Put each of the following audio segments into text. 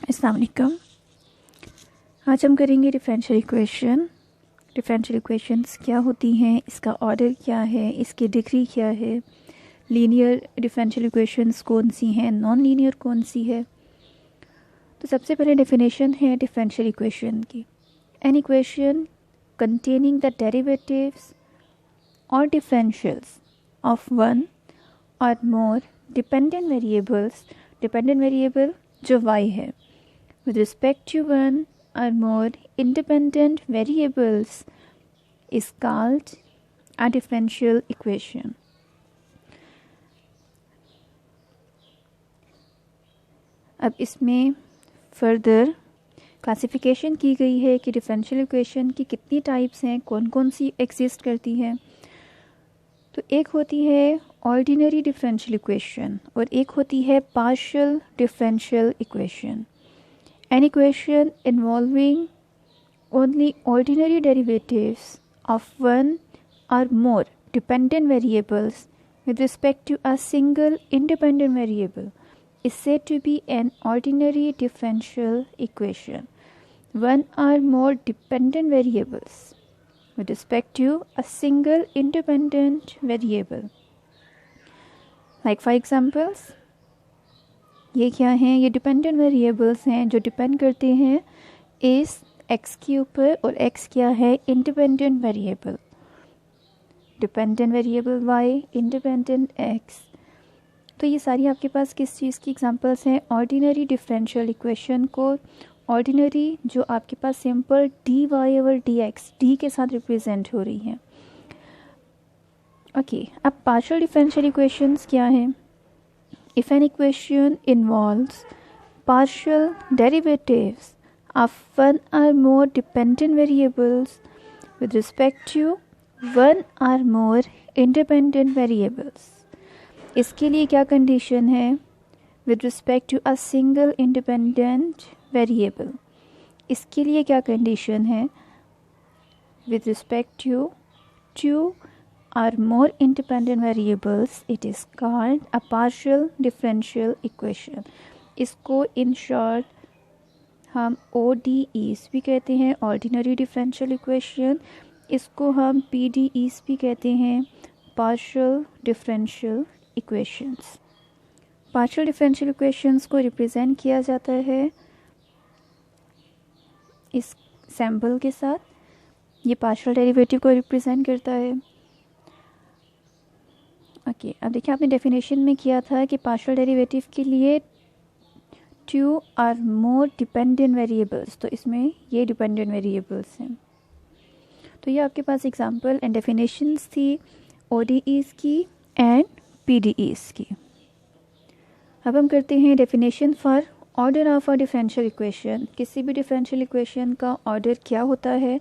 अस्सलाम वालेकुम। आज हम करेंगे डिफरेंशियल इक्वेशन। डिफरेंशियल इक्वेशंस क्या होती हैं, इसका ऑर्डर क्या है, इसकी डिग्री क्या है, लीनियर डिफरेंशियल इक्वेशंस कौन सी हैं, नॉन लीनियर कौन सी है। तो सबसे पहले डेफिनेशन है डिफरेंशियल इक्वेशन की। An equation containing the derivatives और डिफरेंशियल्स ऑफ वन और मोर डिपेंडेंट वेरिएबल्स, डिपेंडेंट वेरिएबल जो y है, with respect to one or more independent variables is called a differential equation. अब इसमें फर्दर क्लासिफिकेशन की गई है कि डिफरेंशियल इक्वेशन की कितनी टाइप्स हैं, कौन कौन सी एग्जिस्ट करती हैं। तो एक होती है ऑर्डिनरी डिफरेंशियल इक्वेशन और एक होती है partial differential equation. An equation involving only ordinary derivatives of one or more dependent variables with respect to a single independent variable is said to be an ordinary differential equation. One or more dependent variables with respect to a single independent variable. Like for examples, ये क्या हैं? ये dependent variables हैं जो depend करते हैं इस x के ऊपर, और एक्स क्या है? Independent variable. Dependent variable Y, independent X. तो ये सारी आपके पास किस चीज़ की एग्जांपल्स हैं? ऑर्डिनरी डिफरेंशियल इक्वेशन को, ऑर्डिनरी जो आपके पास simple D Y over D X D के साथ रिप्रेजेंट हो रही हैं। ओके, अब पार्शियल डिफरेंशियल इक्वेशंस क्या हैं? If an equation involves partial derivatives of one or more dependent variables with respect to one or more independent variables, इसके लिए क्या कंडीशन है? With respect to a single independent variable, इसके लिए क्या condition है? With respect to two or more independent variables, it is called a partial differential equation. इसको in short हम ODEs भी कहते हैं, ordinary differential equation। इसको हम PDEs भी कहते हैं, partial differential equations। partial differential equations को represent किया जाता है इस सैम्पल के साथ। ये partial derivative को represent करता है। ओके, अब देखिए आपने डेफिनेशन में किया था कि पार्शियल डेरिवेटिव के लिए two or more dependent variables, तो इसमें ये डिपेंडेंट वेरिएबल्स हैं। तो ये आपके पास एग्जांपल एंड डेफिनेशंस थी ओडीईज की एंड पीडीईज की। अब हम करते हैं definition for order of a differential equation. किसी भी डिफरेंशियल इक्वेशन का ऑर्डर क्या होता है?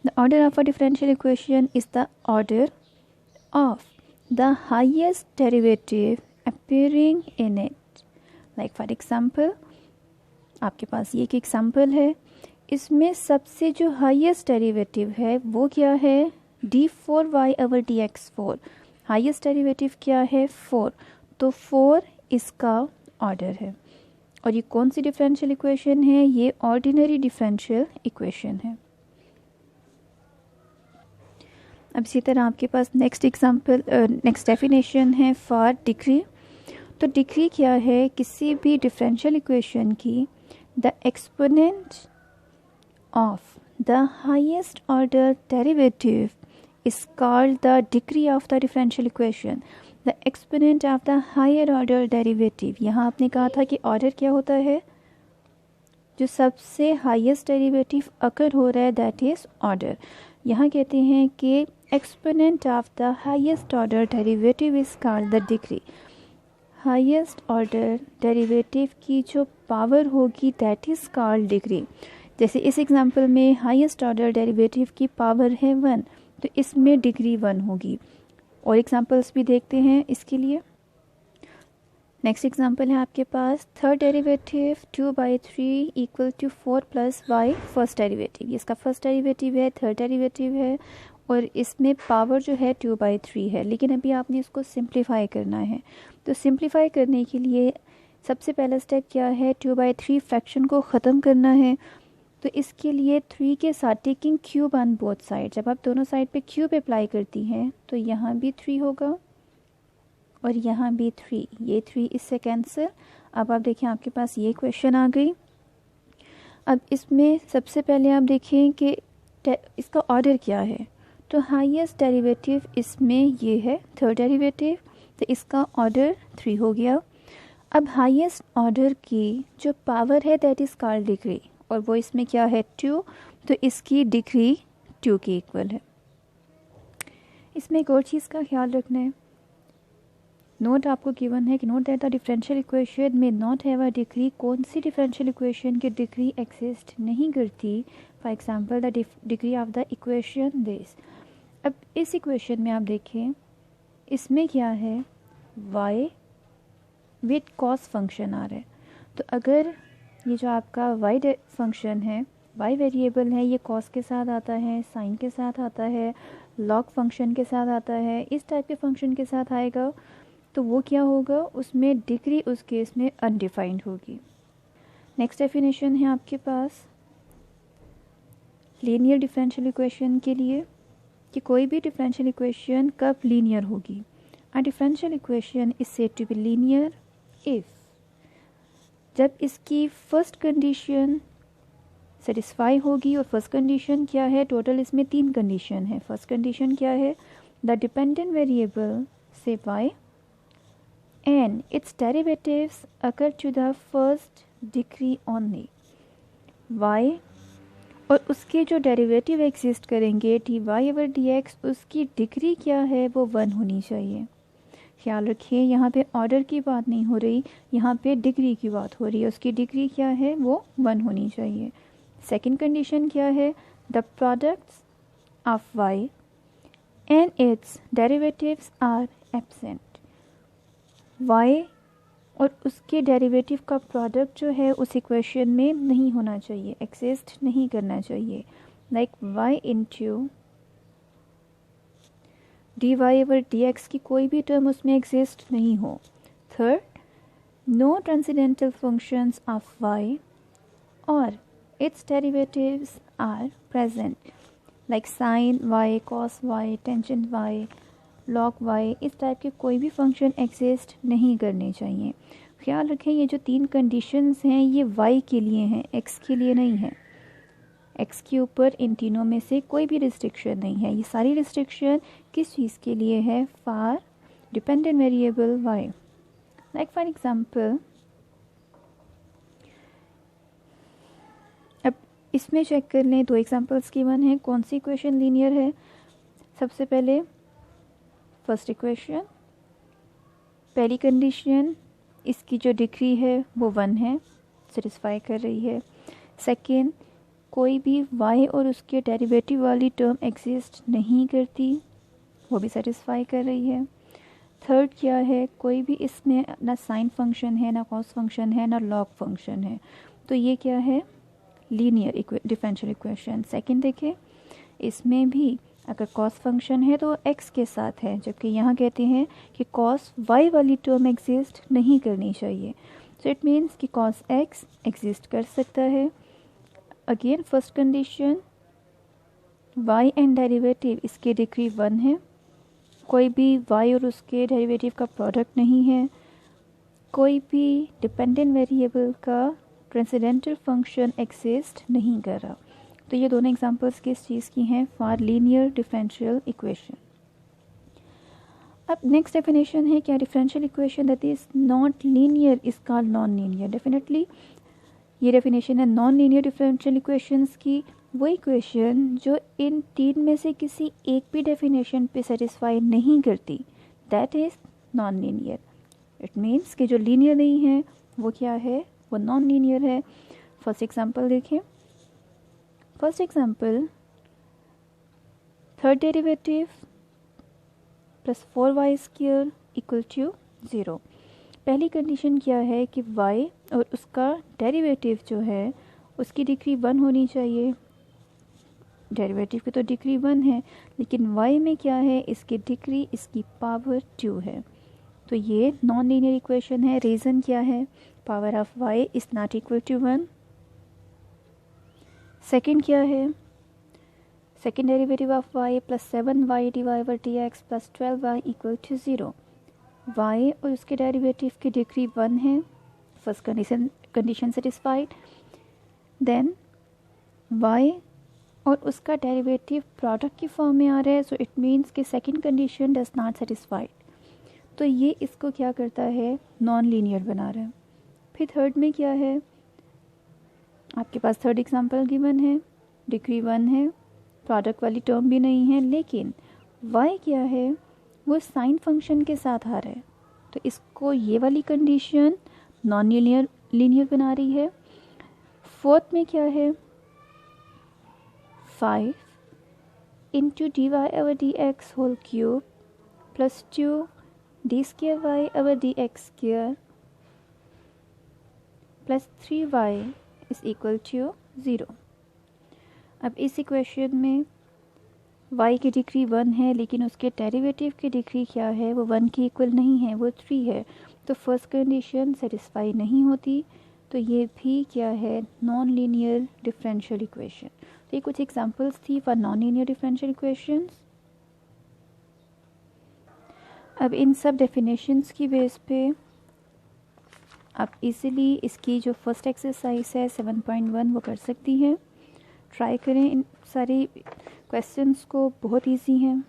The order of a differential equation is the order of the highest derivative appearing in it. Like for example, आपके पास ये एक एग्जाम्पल है, इसमें सबसे जो हाईएस्ट डेरिवेटिव है वो क्या है? d4y over dx4। Highest derivative क्या है? 4। तो 4 इसका ऑर्डर है। और ये कौन सी डिफरेंशियल इक्वेशन है? ये ऑर्डिनरी डिफरेंशियल इक्वेशन है। अब इसी तरह आपके पास नेक्स्ट एग्जांपल, नेक्स्ट डेफिनेशन है फॉर डिग्री। तो डिग्री क्या है? किसी भी डिफरेंशियल इक्वेशन की the exponent of the highest order derivative is called the degree of the differential equation. The exponent of the higher order derivative, यहाँ आपने कहा था कि ऑर्डर क्या होता है? जो सबसे हाईएस्ट डेरिवेटिव अकर हो रहा है दैट इज ऑर्डर। यहाँ कहते हैं कि exponent of the highest order derivative is called the degree. Highest order derivative की जो पावर होगी दैट इज कॉल्ड डिग्री। जैसे इस एग्जांपल में हाईएस्ट ऑर्डर डेरिवेटिव की पावर है 1, तो इसमें डिग्री 1 होगी। और एग्जांपल्स भी देखते हैं इसके लिए। नेक्स्ट एग्जांपल है आपके पास third derivative 2/3 equal to 4 plus Y first derivative. इसका फर्स्ट डेरिवेटिव है, थर्ड डेरिवेटिव है, और इसमें पावर जो है 2/3 है। लेकिन अभी आपने इसको सिंप्लीफाई करना है। तो सिंप्लीफाई करने के लिए सबसे पहला स्टेप क्या है, 2/3 फ्रैक्शन को ख़त्म करना है। तो इसके लिए 3 के साथ taking cube on both side, जब आप दोनों साइड पे क्यूब अप्लाई करती हैं तो यहाँ भी 3 होगा और यहाँ भी 3, ये 3 इससे कैंसिल। अब आप देखें आपके पास ये क्वेश्चन आ गई। अब इसमें सबसे पहले आप देखें कि इसका ऑर्डर क्या है। तो हाईएस्ट डेरिवेटिव इसमें ये है थर्ड डेरिवेटिव, तो इसका ऑर्डर 3 हो गया। अब हाईएस्ट ऑर्डर की जो पावर है दैट इज़ कॉल्ड डिग्री, और वो इसमें क्या है 2, तो इसकी डिग्री 2 के इक्वल है। इसमें एक और चीज़ का ख्याल रखना है, नोट आपको गिवन है कि note that the differential equation में नॉट हैव अ डिग्री। कौन सी डिफरेंशियल इक्वेशन की डिग्री एग्जिस्ट नहीं करती? For example the degree of the equation this. अब इस इक्वेशन में आप देखें इसमें क्या है, y विद कॉस फंक्शन आ रहा है। तो अगर ये जो आपका y फंक्शन है, y वेरिएबल है, ये कॉस के साथ आता है, साइन के साथ आता है, लॉग फंक्शन के साथ आता है, इस टाइप के फंक्शन के साथ आएगा, तो वो क्या होगा, उसमें डिग्री उस केस में अनडिफाइंड होगी। नेक्स्ट डेफिनेशन है आपके पास लीनियर डिफरेंशियल इक्वेशन के लिए कि कोई भी डिफरेंशियल इक्वेशन कब लीनियर होगी। A differential equation is said to be linear if, जब इसकी फर्स्ट कंडीशन सेटिस्फाई होगी। और फर्स्ट कंडीशन क्या है, टोटल इसमें 3 कंडीशन है। फर्स्ट कंडीशन क्या है, द डिपेंडेंट वेरिएबल से y and its derivatives occur to the first degree only। y और उसके जो डेरिवेटिव एग्जिस्ट करेंगे dy/dx, उसकी डिग्री क्या है, वो 1 होनी चाहिए। ख्याल रखिए यहाँ पे ऑर्डर की बात नहीं हो रही, यहाँ पे डिग्री की बात हो रही है। उसकी डिग्री क्या है, वो 1 होनी चाहिए। सेकंड कंडीशन क्या है, the products of y and its derivatives are absent। y और उसके डेरिवेटिव का प्रोडक्ट जो है उस इक्वेशन में नहीं होना चाहिए, एग्जिस्ट नहीं करना चाहिए। लाइक y इंटू dy/dx की कोई भी टर्म उसमें एग्जिस्ट नहीं हो। Third, no transcendental functions of y और it's derivatives are present, like sine y, cos y, tangent y, log y, इस टाइप के कोई भी फंक्शन एग्जिस्ट नहीं करने चाहिए। ख्याल रखें ये जो 3 कंडीशंस हैं ये y के लिए हैं, x के लिए नहीं है। x के ऊपर इन तीनों में से कोई भी रिस्ट्रिक्शन नहीं है। ये सारी रिस्ट्रिक्शन किस चीज़ के लिए है, for dependent variable y। Like for example अब इसमें चेक कर लें, 2 एग्जांपल्स गिवन है, कौन सी इक्वेशन लीनियर है। सबसे पहले फर्स्ट इक्वेशन, पहली कंडीशन इसकी जो डिग्री है वो 1 है, सेटिस्फाई कर रही है। सेकंड, कोई भी y और उसके डेरिवेटिव वाली टर्म एग्जिस्ट नहीं करती, वो भी सेटिस्फाई कर रही है। थर्ड क्या है, कोई भी इसमें ना साइन फंक्शन है, ना कॉस फंक्शन है, ना लॉग फंक्शन है, तो ये क्या है, लीनियर डिफरेंशियल इक्वेशन। सेकंड देखें, इसमें भी अगर कॉस फंक्शन है तो x के साथ है, जबकि यहाँ कहते हैं कि कॉस y वाली टर्म एग्जिस्ट नहीं करनी चाहिए। सो इट मीन्स कि कॉस x एग्जिस्ट कर सकता है। Again first condition, y and derivative इसके डिग्री 1 है, कोई भी y और उसके डेरिवेटिव का प्रोडक्ट नहीं है, कोई भी डिपेंडेंट वेरिएबल का ट्रांसेंडेंटल फंक्शन एग्जिस्ट नहीं कर रहा। तो ये दोनों एग्जांपल्स किस चीज़ की हैं, फॉर लीनियर डिफरेंशियल इक्वेशन। अब नेक्स्ट डेफिनेशन है क्या, differential equation that is not linear is called non linear. Definitely ये डेफिनेशन है नॉन लीनियर डिफरेंशियल इक्वेशंस की, वो इक्वेशन जो इन 3 में से किसी एक भी डेफिनेशन पे सेटिस्फाई नहीं करती, that is non linear. It means कि जो लीनियर नहीं है वो क्या है, वो नॉन लीनियर है। फर्स्ट एग्जांपल देखें, first example, third derivative plus 4y² equal to 0। पहली कंडीशन क्या है कि y और उसका डेरिवेटिव जो है उसकी डिग्री 1 होनी चाहिए। डेरिवेटिव की तो डिग्री 1 है, लेकिन y में क्या है, इसकी डिग्री इसकी पावर 2 है। तो ये नॉन लीनियर इक्वेशन है। रीज़न क्या है, power of y is not equal to 1। Second क्या है, second derivative of y plus 7y dy/dx plus 12y equal to 0। y और उसके डेरिवेटिव की डिग्री 1 है, first condition satisfied. Then y और उसका डेरिवेटिव प्रोडक्ट की फॉर्म में आ रहा है, सो इट मीन्स कि second condition does not satisfied. तो ये इसको क्या करता है, नॉन लीनियर बना रहा है। फिर थर्ड में क्या है, आपके पास थर्ड एग्जांपल गिवन है, डिग्री 1 है, प्रोडक्ट वाली टर्म भी नहीं है, लेकिन y क्या है, वो साइन फंक्शन के साथ आ रहा है, तो इसको ये वाली कंडीशन नॉन लीनियर बना रही है। फोर्थ में क्या है, 5 into dy/dx whole cube plus 2 d²y/dx square plus 3y is equal to 0। अब इस इक्वेशन में y की डिग्री 1 है, लेकिन उसके डेरिवेटिव की डिग्री क्या है, वो 1 की इक्वल नहीं है, वो 3 है, तो फर्स्ट कंडीशन सेटिस्फाई नहीं होती। तो ये भी क्या है, नॉन लीनियर डिफरेंशियल इक्वेशन। तो ये कुछ एग्जांपल्स थी for non linear differential equations. अब इन सब डेफिनेशंस की बेस पे आप इजीली इसकी जो फर्स्ट एक्सरसाइज है 7.1 वो कर सकती हैं। ट्राई करें, इन सारी क्वेश्चंस को, बहुत इजी हैं।